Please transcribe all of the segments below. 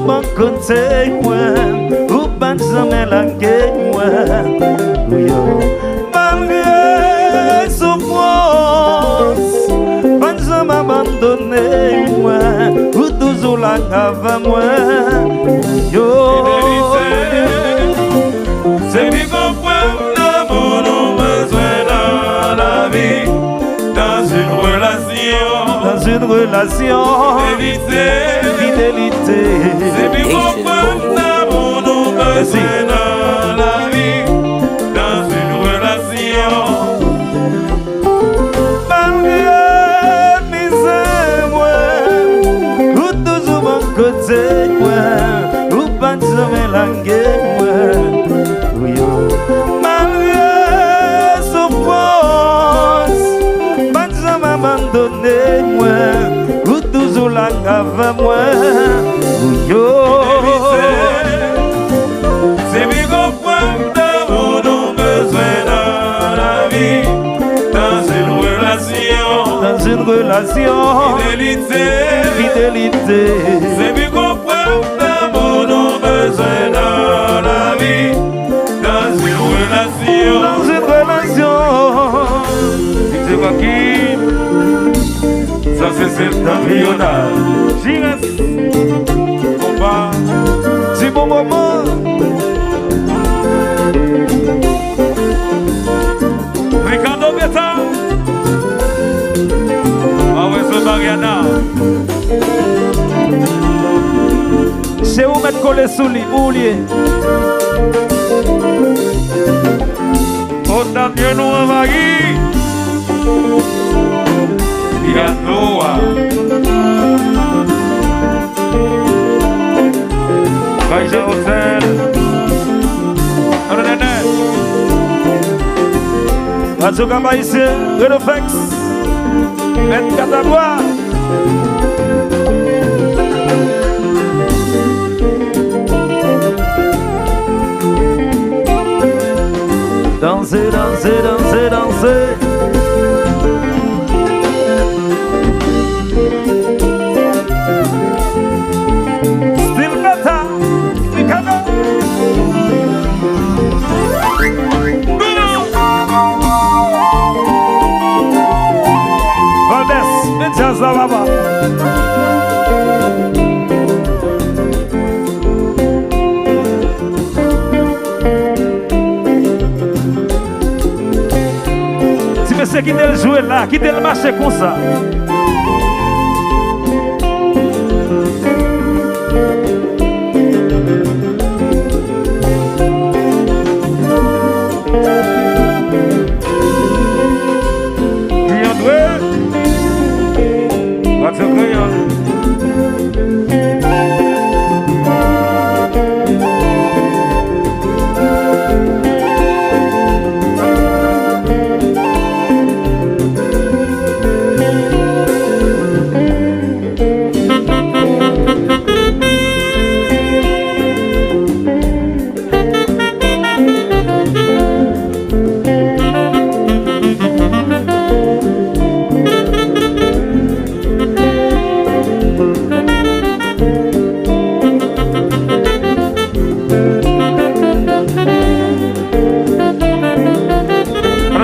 bon côté moi, ou pas jamais la guerre moi. Malgré souffrance, pas jamais abandonné moi, ou toujours la cave moi. Yo, c'est lui comprendre l'amour nous besoin dans la vie, dans une relation, fidélité. C'est lui comprendre l'amour nous besoin dans la vie, dans une relation. Malgré misère moi, ou toujours mon côté moi, ou pas jamais la guerre moi. Malgré souffrance, pas jamais abandonné moi, ou toujours la cave moi. C'est lui comprendre d'amour nous besoin dans la vie, dans une relation, fidélité. C'est lui comprendre d'amour nous besoin dans la vie, dans une relation. C'est quoi qui? Ça c'est embryonnage. Gires, Combat. c'est bon moment. Ricardo Beta. Ah ouais, c'est Mariana. C'est où mettre collé sous lit, où lié. Autant Dieu nous envahit. Il y a Noah. Vaille Hôtel. Radio Gamba ici, Redoflex, Maître Catabois. Dansez, dansez, dansez, dansez. Still better, Ricardo. Valdez, Medias da Baba. Si você quiser ele jouer là, quitte ele marcher comme ça.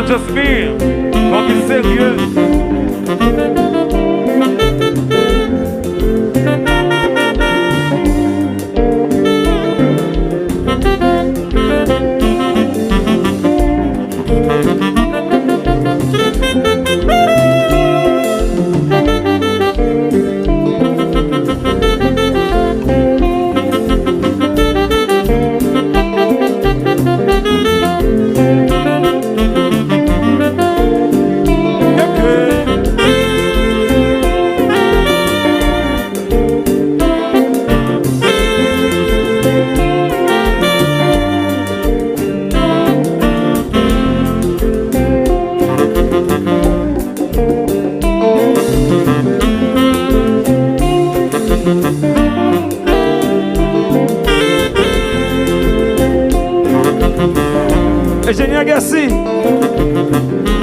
Jasmine, comme sérieux. Ingénieur Gassi,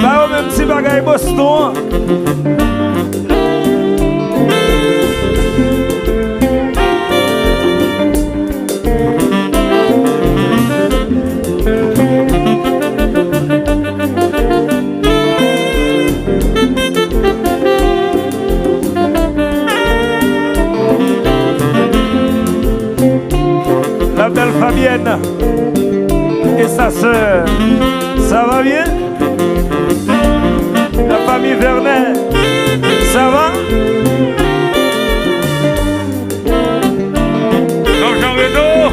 là au même petit bagaille Boston. Fabienne et sa sœur. Ça va bien? La famille Vernet, ça va? Jean Renaud.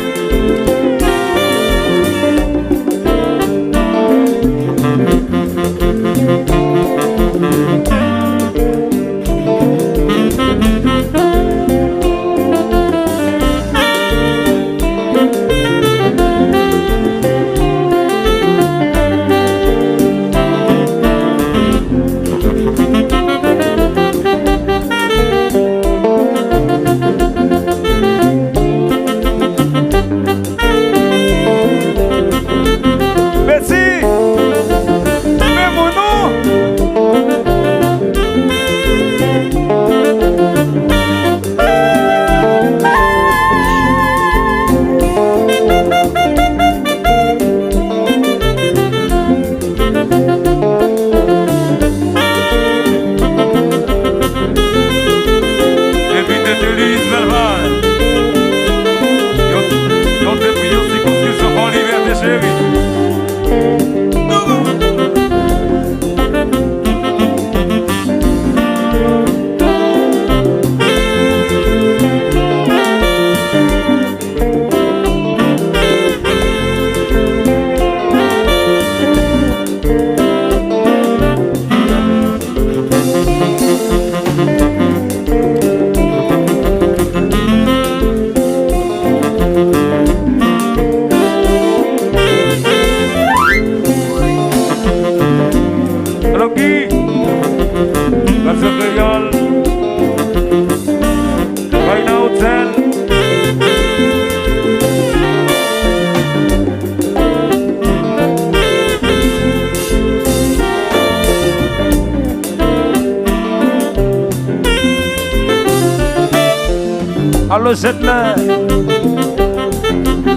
Allô, Jetler,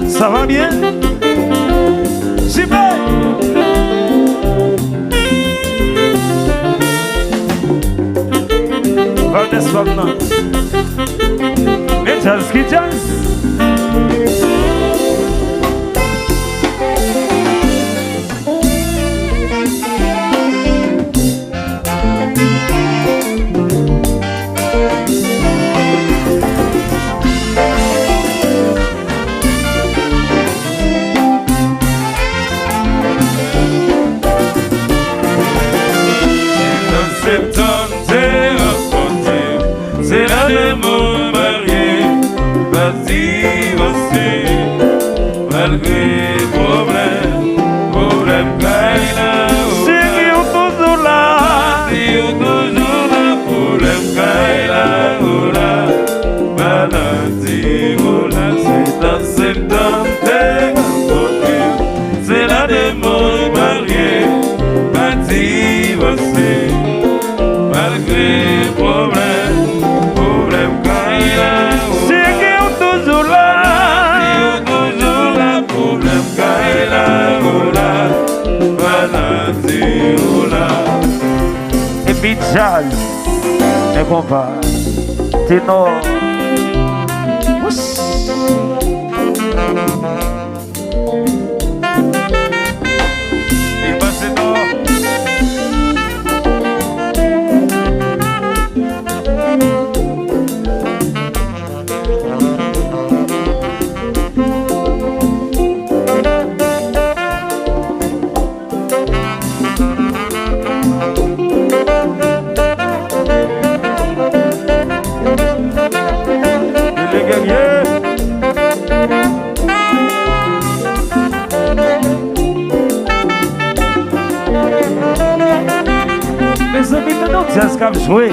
ça va bien? Super! Valdez maintenant. Et jazz qui jazz. Malgré problème caïla. C'est toujours là. C'est toujours là. Problème caïla. Maladie, c'est dans septembre. C'est la démon mariée. Bâti aussi. Malgré problème caïla. C'est toujours là. Et puis jazz, mes compas, ténor. Et passez d'or. Mes amis, maintenant que jazz comme jouer.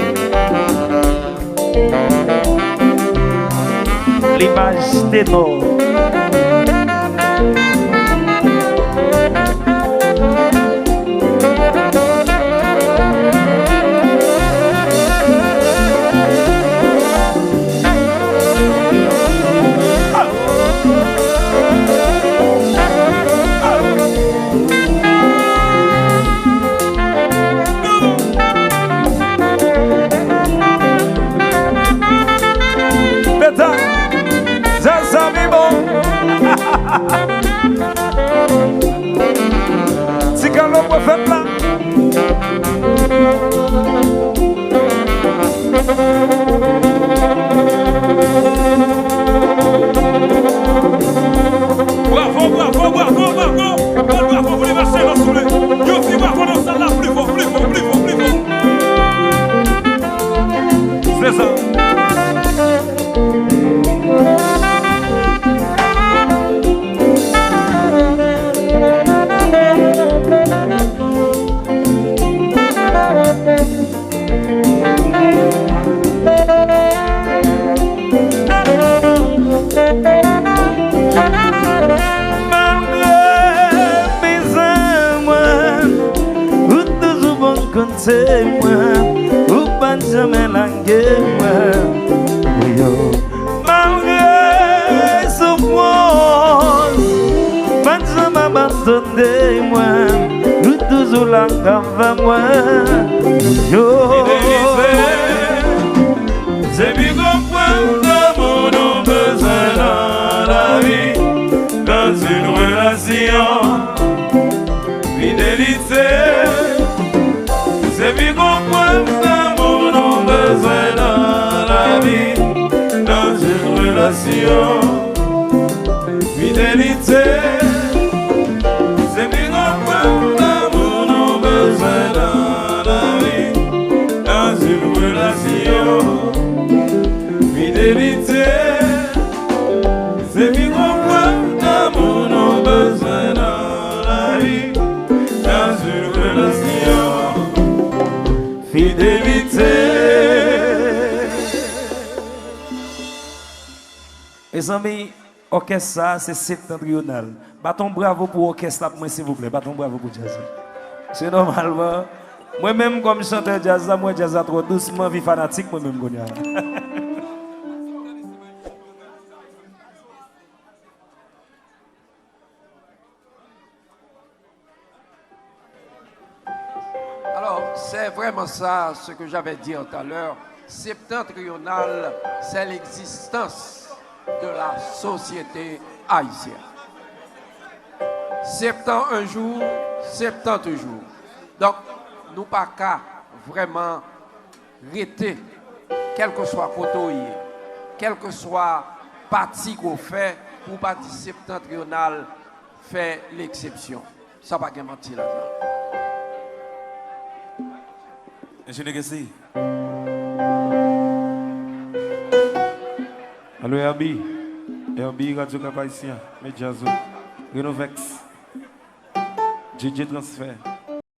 L'image ténor. Ça, ça, mais bon. compter moi, ou pas jamais languer moi. Malgré souffrance, pas jamais abandonner moi, ou toujours langue avec moi. C'est bien comprendre mon besoin dans la vie, dans une relation, fidélité. C'est bien comprendre mon besoin dans la vie, dans une relation, fidélité. C'est bien comprendre mon besoin dans la vie, dans une relation. Fidélité, c'est bien comprendre mon besoin dans la vie, dans une relation. Fidélité. Les amis, orchestre ça, c'est septentrional. Bâton bravo pour orchestre, moi s'il vous plaît. Bâton bravo pour jazz. C'est normalement, moi-même comme chanteur jazz, moi jazz trop doucement, vie fanatique, moi-même connais. Alors, c'est vraiment ça ce que j'avais dit tout à l'heure. Septentrional, c'est l'existence de la société haïtienne. 71 jours, 70 jours. Donc, nous pas qu'à vraiment rester, quel que soit côté, quel que soit parti qu'on fait, pour parti septentrional fait l'exception. Ça va pas mentir là-dedans. Je n'ai que si. Allô, Herbie. Herbie, Radio Cap Haïtien. Medjazo. Renovex. DJ Transfert.